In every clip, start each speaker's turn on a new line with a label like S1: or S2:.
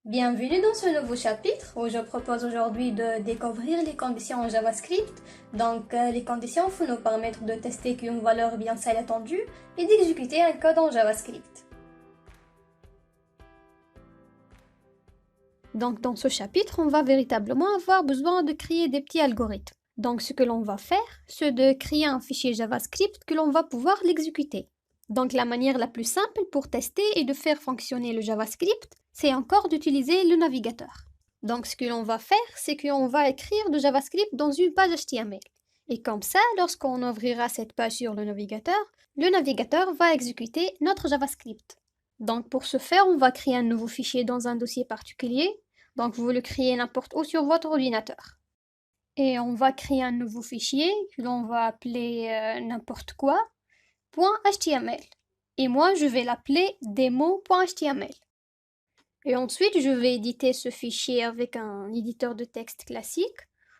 S1: Bienvenue dans ce nouveau chapitre où je propose aujourd'hui de découvrir les conditions en JavaScript. Les conditions vont nous permettre de tester qu'une valeur est bien celle attendue et d'exécuter un code en JavaScript. Donc, dans ce chapitre, on va véritablement avoir besoin de créer des petits algorithmes. Donc, ce que l'on va faire, c'est de créer un fichier JavaScript que l'on va pouvoir l'exécuter. Donc, la manière la plus simple pour tester et de faire fonctionner le JavaScript, c'est encore d'utiliser le navigateur. Donc, ce que l'on va faire, c'est qu'on va écrire du JavaScript dans une page HTML. Et comme ça, lorsqu'on ouvrira cette page sur le navigateur va exécuter notre JavaScript. Donc, pour ce faire, on va créer un nouveau fichier dans un dossier particulier. Donc, vous le créez n'importe où sur votre ordinateur. Et on va créer un nouveau fichier que l'on va appeler n'importe quoi, .html. Et moi, je vais l'appeler demo.html. Et ensuite, je vais éditer ce fichier avec un éditeur de texte classique.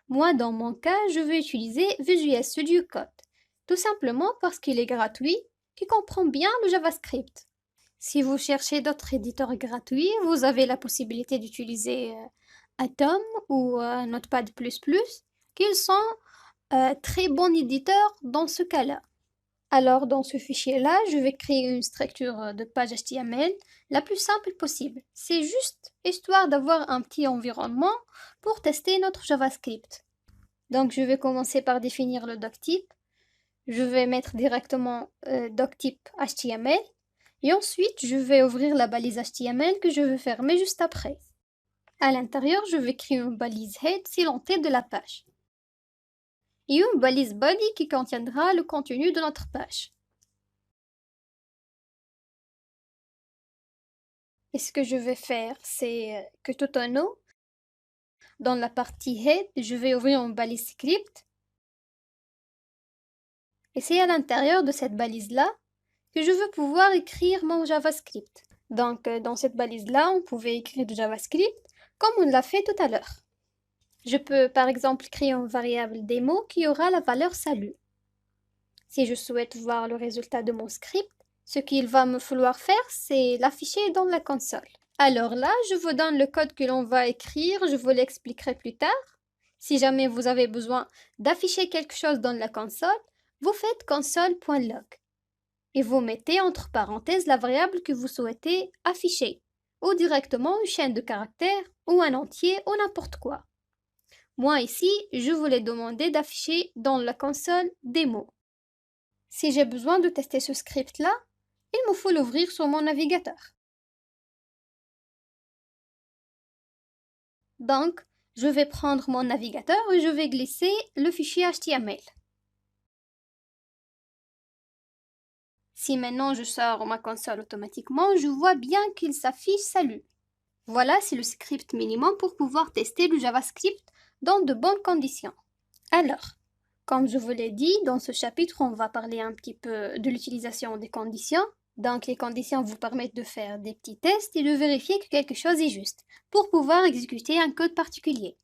S1: Moi, dans mon cas, je vais utiliser Visual Studio Code. Tout simplement parce qu'il est gratuit, qui comprend bien le JavaScript. Si vous cherchez d'autres éditeurs gratuits, vous avez la possibilité d'utiliser Atom ou Notepad++, qui sont très bons éditeurs dans ce cas-là. Alors, dans ce fichier-là, je vais créer une structure de page HTML la plus simple possible. C'est juste histoire d'avoir un petit environnement pour tester notre JavaScript. Donc, je vais commencer par définir le doctype. Je vais mettre directement doctype HTML. Et ensuite, je vais ouvrir la balise HTML que je vais fermer juste après. À l'intérieur, je vais créer une balise head silentée de la page. Et une balise body qui contiendra le contenu de notre page. Et ce que je vais faire, c'est que tout en haut, dans la partie head, je vais ouvrir une balise script. Et c'est à l'intérieur de cette balise-là que je veux pouvoir écrire mon JavaScript. Donc, dans cette balise-là, on pouvait écrire du JavaScript comme on l'a fait tout à l'heure. Je peux par exemple créer une variable démo qui aura la valeur salut. Si je souhaite voir le résultat de mon script, ce qu'il va me falloir faire, c'est l'afficher dans la console. Alors là, je vous donne le code que l'on va écrire, je vous l'expliquerai plus tard. Si jamais vous avez besoin d'afficher quelque chose dans la console, vous faites console.log et vous mettez entre parenthèses la variable que vous souhaitez afficher, ou directement une chaîne de caractères, ou un entier, ou n'importe quoi. Moi ici, je voulais demander d'afficher dans la console démo. Si j'ai besoin de tester ce script-là, il me faut l'ouvrir sur mon navigateur. Donc, je vais prendre mon navigateur et je vais glisser le fichier HTML. Si maintenant je sors ma console automatiquement, je vois bien qu'il s'affiche salut. Voilà, c'est le script minimum pour pouvoir tester le JavaScript dans de bonnes conditions. Alors, comme je vous l'ai dit, dans ce chapitre, on va parler un petit peu de l'utilisation des conditions. Donc, les conditions vous permettent de faire des petits tests et de vérifier que quelque chose est juste pour pouvoir exécuter un code particulier.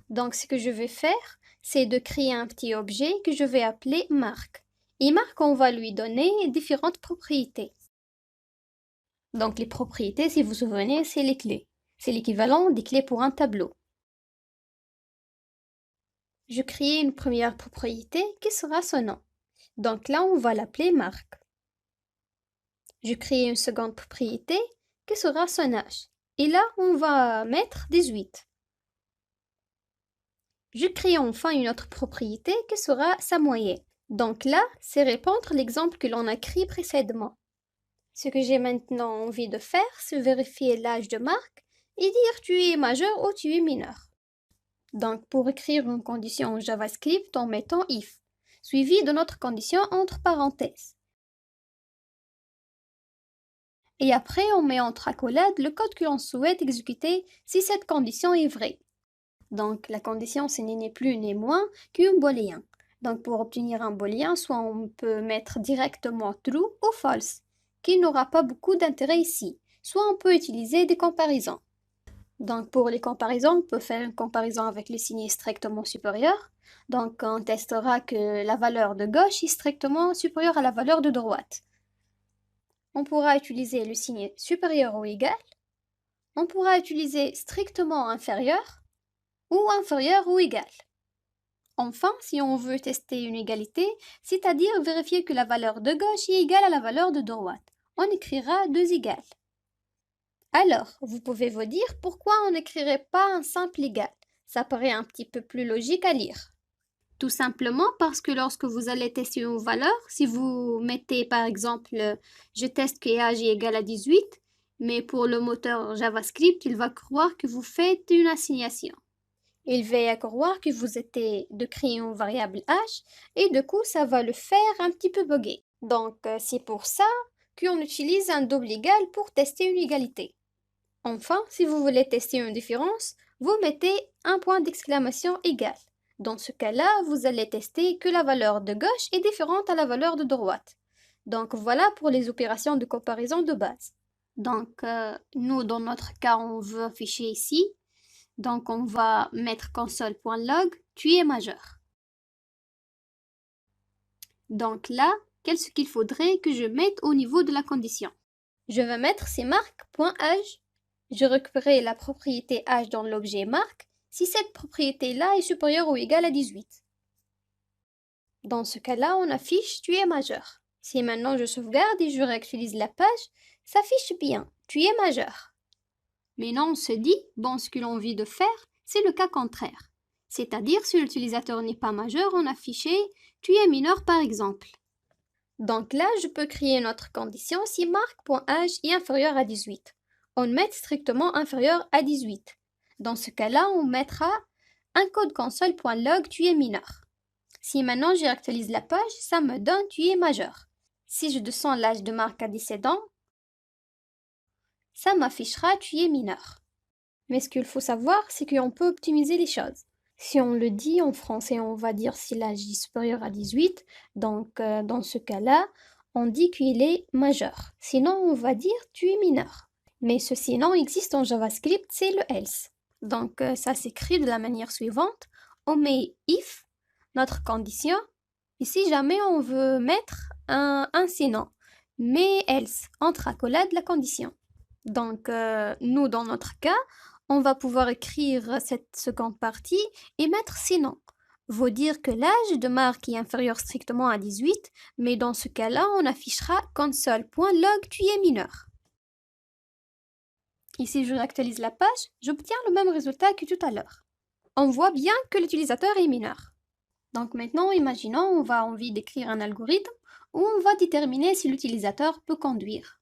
S1: Donc, ce que je vais faire, c'est de créer un petit objet que je vais appeler marque. Et marque, on va lui donner différentes propriétés. Donc, les propriétés, si vous vous souvenez, c'est les clés. C'est l'équivalent des clés pour un tableau. Je crée une première propriété qui sera son nom. Donc là, on va l'appeler marque. Je crée une seconde propriété qui sera son âge. Et là, on va mettre 18. Je crée enfin une autre propriété qui sera sa moyenne. Donc là, c'est répondre l'exemple que l'on a créé précédemment. Ce que j'ai maintenant envie de faire, c'est vérifier l'âge de Marc et dire tu es majeur ou tu es mineur. Donc pour écrire une condition en JavaScript en mettant if, suivi de notre condition entre parenthèses. Et après, on met entre accolades le code que l'on souhaite exécuter si cette condition est vraie. Donc la condition, c'est ni plus ni moins qu'un booléen. Donc pour obtenir un booléen, soit on peut mettre directement true ou false, qui n'aura pas beaucoup d'intérêt ici. Soit on peut utiliser des comparaisons. Donc pour les comparaisons, on peut faire une comparaison avec le signe strictement supérieur. Donc on testera que la valeur de gauche est strictement supérieure à la valeur de droite. On pourra utiliser le signe supérieur ou égal, on pourra utiliser strictement inférieur ou égal. Enfin, si on veut tester une égalité, c'est-à-dire vérifier que la valeur de gauche est égale à la valeur de droite, on écrira 2 égales. Alors, vous pouvez vous dire pourquoi on n'écrirait pas un simple égal. Ça paraît un petit peu plus logique à lire. Tout simplement parce que lorsque vous allez tester une valeur, si vous mettez par exemple je teste que âge est égal à 18, mais pour le moteur JavaScript, il va croire que vous faites une assignation. Il va croire que vous êtes de créer une variable âge et du coup ça va le faire un petit peu bugger. Donc c'est pour ça qu'on utilise un double égal pour tester une égalité. Enfin, si vous voulez tester une différence, vous mettez un point d'exclamation égal. Dans ce cas-là, vous allez tester que la valeur de gauche est différente à la valeur de droite. Donc voilà pour les opérations de comparaison de base. Donc nous, dans notre cas, on veut afficher ici. Donc on va mettre console.log, tu es majeur. Donc là, qu'est-ce qu'il faudrait que je mette au niveau de la condition? Je vais mettre cmark.age. Je récupérerai la propriété âge dans l'objet mark si cette propriété-là est supérieure ou égale à 18. Dans ce cas-là, on affiche tu es majeur. Si maintenant je sauvegarde et je réactualise la page, ça affiche bien tu es majeur. Mais non, on se dit, bon, ce que l'on vient de faire, c'est le cas contraire. C'est-à-dire, si l'utilisateur n'est pas majeur, on affiche tu es mineur par exemple. Donc là, je peux créer notre condition si mark.age est inférieur à 18. On met strictement inférieur à 18. Dans ce cas-là, on mettra un code console.log tu es mineur. Si maintenant je réactualise la page, ça me donne tu es majeur. Si je descends l'âge de Marc à 17 ans, ça m'affichera tu es mineur. Mais ce qu'il faut savoir, c'est qu'on peut optimiser les choses. Si on le dit en français, on va dire si l'âge est supérieur à 18, donc dans ce cas-là, on dit qu'il est majeur. Sinon, on va dire tu es mineur. Mais ce sinon existe en JavaScript, c'est le else. Donc ça s'écrit de la manière suivante. On met if, notre condition, et si jamais on veut mettre un sinon, mais else, entre accolades la condition. Donc nous, dans notre cas, on va pouvoir écrire cette seconde partie et mettre sinon. Veut dire que l'âge de Marc est inférieur strictement à 18, mais dans ce cas-là, on affichera console.log tu es mineur. Ici, je réactualise la page, j'obtiens le même résultat que tout à l'heure. On voit bien que l'utilisateur est mineur. Donc maintenant, imaginons on va envie d'écrire un algorithme où on va déterminer si l'utilisateur peut conduire.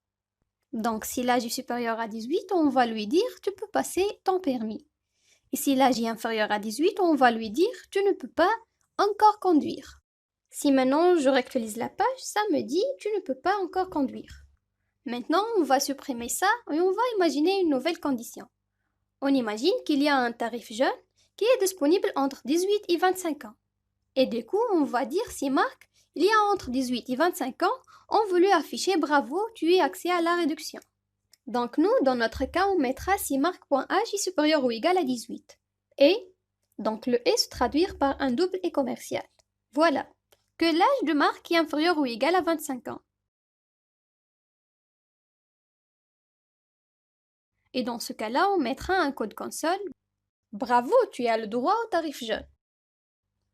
S1: Donc si l'âge est supérieur à 18, on va lui dire tu peux passer ton permis. Et si l'âge est inférieur à 18, on va lui dire tu ne peux pas encore conduire. Si maintenant je réactualise la page, ça me dit tu ne peux pas encore conduire. Maintenant, on va supprimer ça et on va imaginer une nouvelle condition. On imagine qu'il y a un tarif jeune qui est disponible entre 18 et 25 ans. Et du coup, on va dire si Marc, il y a entre 18 et 25 ans, on veut lui afficher bravo, tu as accès à la réduction. Donc nous, dans notre cas, on mettra si Marc.âge est supérieur ou égal à 18. Et, donc le et se traduire par un double et commercial. Voilà, que l'âge de Marc est inférieur ou égal à 25 ans. Et dans ce cas-là, on mettra un code console. Bravo, tu as le droit au tarif jeune.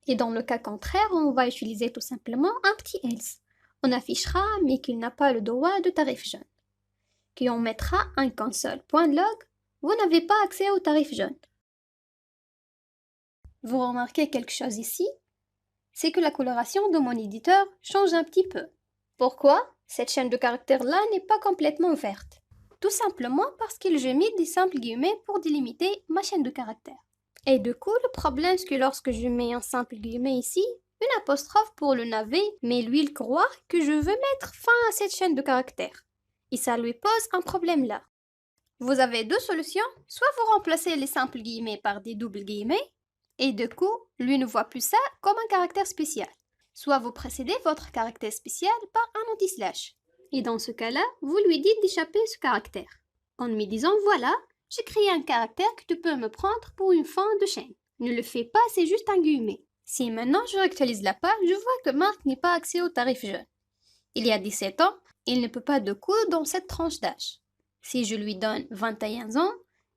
S1: Et dans le cas contraire, on va utiliser tout simplement un petit else. On affichera mais qu'il n'a pas le droit de tarif jeune. Puis on mettra un console.log, vous n'avez pas accès au tarif jeune. Vous remarquez quelque chose ici? C'est que la coloration de mon éditeur change un petit peu. Pourquoi? Cette chaîne de caractères-là n'est pas complètement verte. Tout simplement parce que j'ai mis des simples guillemets pour délimiter ma chaîne de caractères. Et du coup, le problème c'est que lorsque je mets un simple guillemet ici, une apostrophe pour le navet, mais lui il croit que je veux mettre fin à cette chaîne de caractères. Et ça lui pose un problème là. Vous avez deux solutions, soit vous remplacez les simples guillemets par des doubles guillemets, et du coup, lui ne voit plus ça comme un caractère spécial. Soit vous précédez votre caractère spécial par un anti-slash. Et dans ce cas-là, vous lui dites d'échapper ce caractère. En lui disant, voilà, j'ai créé un caractère que tu peux me prendre pour une fin de chaîne. Ne le fais pas, c'est juste un guillemet. Si maintenant je réactualise la page, je vois que Marc n'est pas accès au tarif jeune. Il y a 17 ans, il ne peut pas de coup dans cette tranche d'âge. Si je lui donne 21 ans,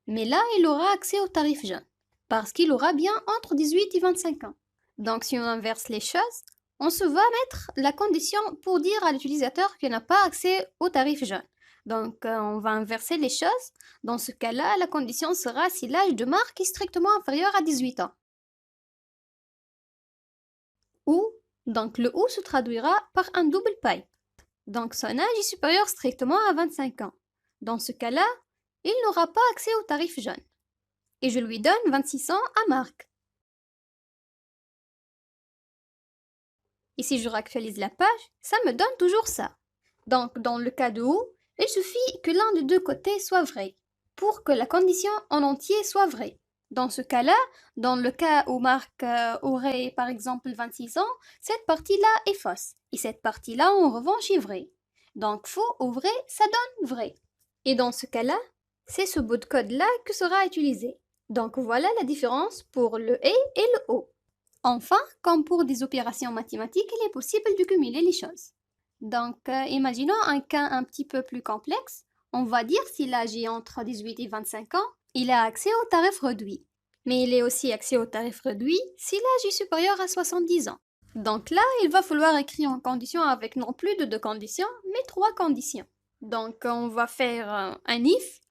S1: Mais là, il aura accès au tarif jeune, parce qu'il aura bien entre 18 et 25 ans. Donc si on inverse les choses, on se va mettre la condition pour dire à l'utilisateur qu'il n'a pas accès au tarif jeune. Donc on va inverser les choses. Dans ce cas-là, la condition sera si l'âge de Marc est strictement inférieur à 18 ans. Ou, donc le ou se traduira par un double pipe. Donc son âge est supérieur strictement à 25 ans. Dans ce cas-là, il n'aura pas accès au tarif jeune. Et je lui donne 26 ans à Marc. Et si je réactualise la page, ça me donne toujours ça. Donc dans le cas de ou, il suffit que l'un des deux côtés soit vrai pour que la condition en entier soit vraie. Dans ce cas-là, dans le cas où Marc aurait par exemple 26 ans, cette partie-là est fausse. Et cette partie-là, en revanche, est vraie. Donc faux ou vrai, ça donne vrai. Et dans ce cas-là, c'est ce bout de code-là que sera utilisé. Donc voilà la différence pour le et le o. Enfin, comme pour des opérations mathématiques, il est possible de cumuler les choses. Donc, imaginons un cas un petit peu plus complexe. On va dire si l'âge est entre 18 et 25 ans, il a accès au tarif réduit. Mais il a aussi accès au tarif réduit si l'âge est supérieur à 70 ans. Donc là, il va falloir écrire en condition avec non plus de 2 conditions, mais 3 conditions. Donc, on va faire un if.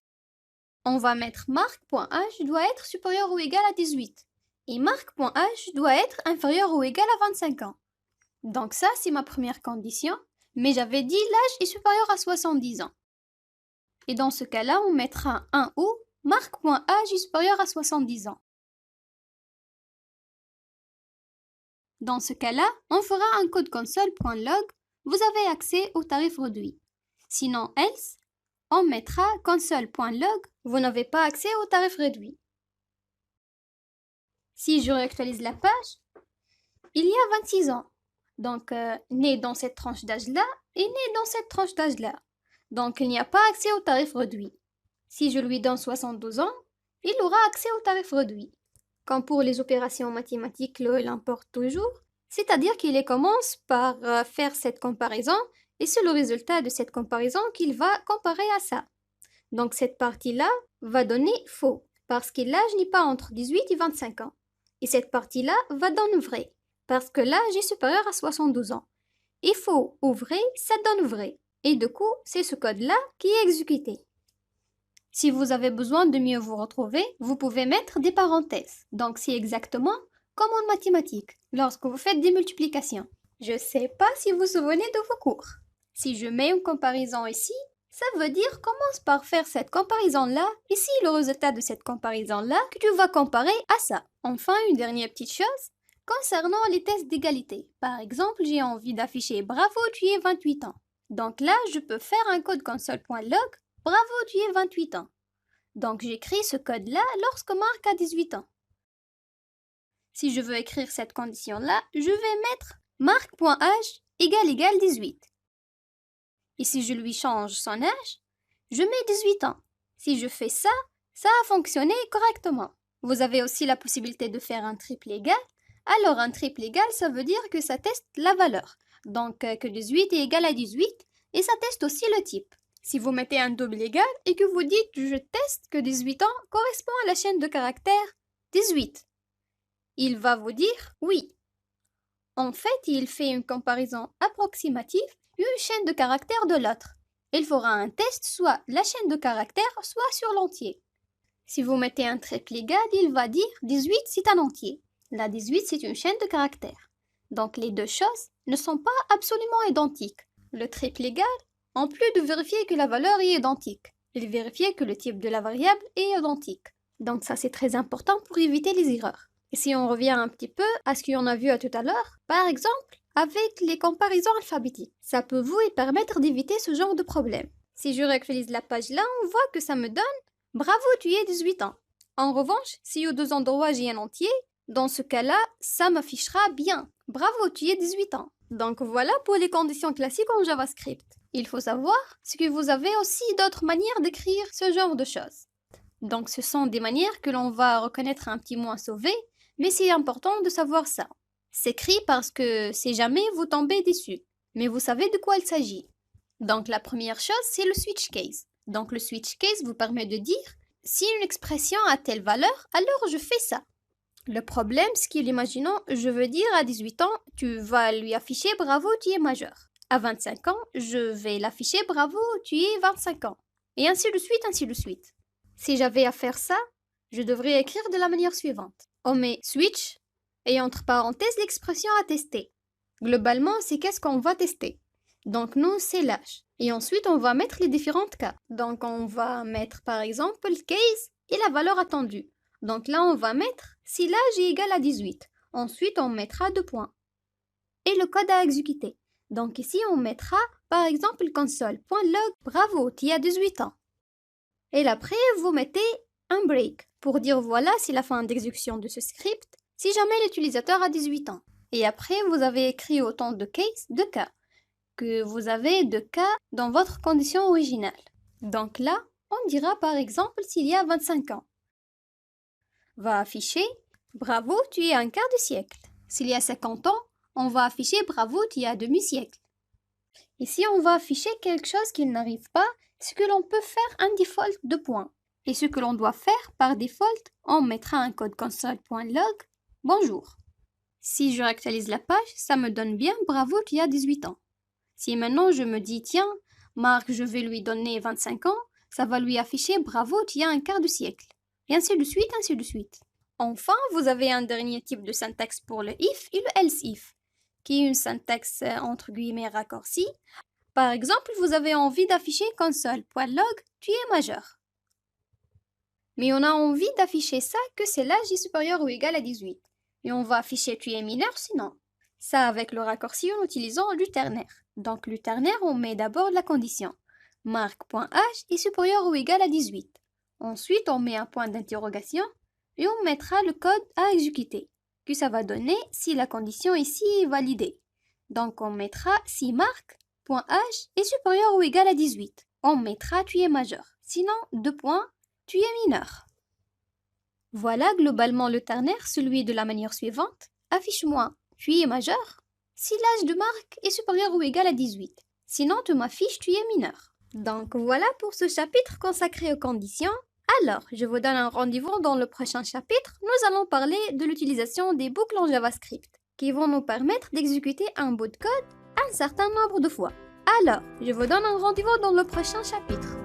S1: On va mettre marc.âge doit être supérieur ou égal à 18. Et marc.âge doit être inférieur ou égal à 25 ans. Donc ça, c'est ma première condition. Mais j'avais dit l'âge est supérieur à 70 ans. Et dans ce cas-là, on mettra un ou marc.âge est supérieur à 70 ans. Dans ce cas-là, on fera un code console.log. Vous avez accès au tarif réduit. Sinon, else, on mettra console.log. Vous n'avez pas accès au tarif réduit. Si je réactualise la page, il y a 26 ans. Donc, né dans cette tranche d'âge-là et né dans cette tranche d'âge-là. Donc, il n'y a pas accès au tarif réduit. Si je lui donne 72 ans, il aura accès au tarif réduit. Comme pour les opérations mathématiques, il importe toujours. C'est-à-dire qu'il commence par faire cette comparaison et c'est le résultat de cette comparaison qu'il va comparer à ça. Donc, cette partie-là va donner faux parce que l'âge n'est pas entre 18 et 25 ans. Et cette partie-là va donner vrai parce que l'âge est supérieur à 72 ans. Et faux ou vrai, ça donne vrai. Et du coup, c'est ce code-là qui est exécuté. Si vous avez besoin de mieux vous retrouver, vous pouvez mettre des parenthèses. Donc c'est exactement comme en mathématiques, lorsque vous faites des multiplications. Je ne sais pas si vous vous souvenez de vos cours. Si je mets une comparaison ici, ça veut dire commence par faire cette comparaison-là, et si le résultat de cette comparaison-là, que tu vas comparer à ça. Enfin, une dernière petite chose, concernant les tests d'égalité. Par exemple, j'ai envie d'afficher bravo, tu es 28 ans. Donc là, je peux faire un code console.log, bravo, tu es 28 ans. Donc j'écris ce code-là lorsque Marc a 18 ans. Si je veux écrire cette condition-là, je vais mettre marc.âge égale 18. Et si je lui change son âge, je mets 18 ans. Si je fais ça, ça a fonctionné correctement. Vous avez aussi la possibilité de faire un triple égal. Alors un triple égal, ça veut dire que ça teste la valeur. Donc que 18 est égal à 18 et ça teste aussi le type. Si vous mettez un double égal et que vous dites je teste que 18 ans correspond à la chaîne de caractères 18, il va vous dire oui. En fait, il fait une comparaison approximative une chaîne de caractères de l'autre. Il fera un test soit la chaîne de caractères, soit sur l'entier. Si vous mettez un triple égal, il va dire 18 c'est un entier. La 18 c'est une chaîne de caractères. Donc les deux choses ne sont pas absolument identiques. Le triple égal, en plus de vérifier que la valeur est identique, il vérifie que le type de la variable est identique. Donc ça c'est très important pour éviter les erreurs. Et si on revient un petit peu à ce qu'on a vu tout à l'heure, par exemple, avec les comparaisons alphabétiques. Ça peut vous permettre d'éviter ce genre de problème. Si je réactualise la page là, on voit que ça me donne « Bravo, tu es 18 ans ». En revanche, si aux deux endroits j'ai un entier, dans ce cas-là, ça m'affichera bien « Bravo, tu es 18 ans ». Donc voilà pour les conditions classiques en JavaScript. Il faut savoir que vous avez aussi d'autres manières d'écrire ce genre de choses. Donc ce sont des manières que l'on va reconnaître un petit moins sauvé, mais c'est important de savoir ça. S'écrit parce que si jamais vous tombez dessus, mais vous savez de quoi il s'agit. Donc la première chose, c'est le switch case. Donc le switch case vous permet de dire si une expression a telle valeur, alors je fais ça. Le problème, c'est qu'il, imaginons, je veux dire à 18 ans, tu vas lui afficher bravo, tu es majeur. À 25 ans, je vais l'afficher bravo, tu es 25 ans. Et ainsi de suite, ainsi de suite. Si j'avais à faire ça, je devrais écrire de la manière suivante. On met switch et entre parenthèses l'expression à tester. Globalement, c'est qu'est-ce qu'on va tester. Donc nous, c'est l'âge. Et ensuite, on va mettre les différents cas. Donc on va mettre par exemple case et la valeur attendue. Donc là, on va mettre si l'âge est égal à 18. Ensuite, on mettra 2 points. Et le code à exécuter. Donc ici, on mettra par exemple console.log bravo, tu as 18 ans. Et après, vous mettez un break pour dire voilà, c'est la fin d'exécution de ce script si jamais l'utilisateur a 18 ans. Et après, vous avez écrit autant de cases, de cas, que vous avez de cas dans votre condition originale. Donc là, on dira par exemple s'il y a 25 ans. Va afficher bravo, tu es un quart de siècle. S'il y a 50 ans, on va afficher bravo, tu es un demi-siècle. Ici, on va afficher quelque chose qui n'arrive pas, c'est que l'on peut faire un default de points. Et ce que l'on doit faire par default, on mettra un code console.log bonjour. Si je réactualise la page, ça me donne bien bravo, tu as 18 ans. Si maintenant je me dis tiens, Marc, je vais lui donner 25 ans, ça va lui afficher bravo, tu as un quart de siècle. Et ainsi de suite, ainsi de suite. Enfin, vous avez un dernier type de syntaxe pour le if et le else if, qui est une syntaxe entre guillemets raccourcie. Par exemple, vous avez envie d'afficher console.log, tu es majeur. Mais on a envie d'afficher ça que c'est l'âge est supérieur ou égal à 18. Et on va afficher tu es mineur sinon. Ça avec le raccourci en utilisant le ternaire. Donc le ternaire, on met d'abord la condition. Marc.âge est supérieur ou égal à 18. Ensuite, on met un point d'interrogation et on mettra le code à exécuter, que ça va donner si la condition ici est validée. Donc on mettra si Marc.âge est supérieur ou égal à 18. On mettra tu es majeur. Sinon, 2 points, tu es mineur. Voilà globalement le ternaire, celui de la manière suivante. Affiche-moi, tu es majeur si l'âge de Marc est supérieur ou égal à 18. Sinon, tu m'affiches, tu es mineur. Donc voilà pour ce chapitre consacré aux conditions. Alors, je vous donne un rendez-vous dans le prochain chapitre. Nous allons parler de l'utilisation des boucles en JavaScript qui vont nous permettre d'exécuter un bout de code un certain nombre de fois. Alors, je vous donne un rendez-vous dans le prochain chapitre.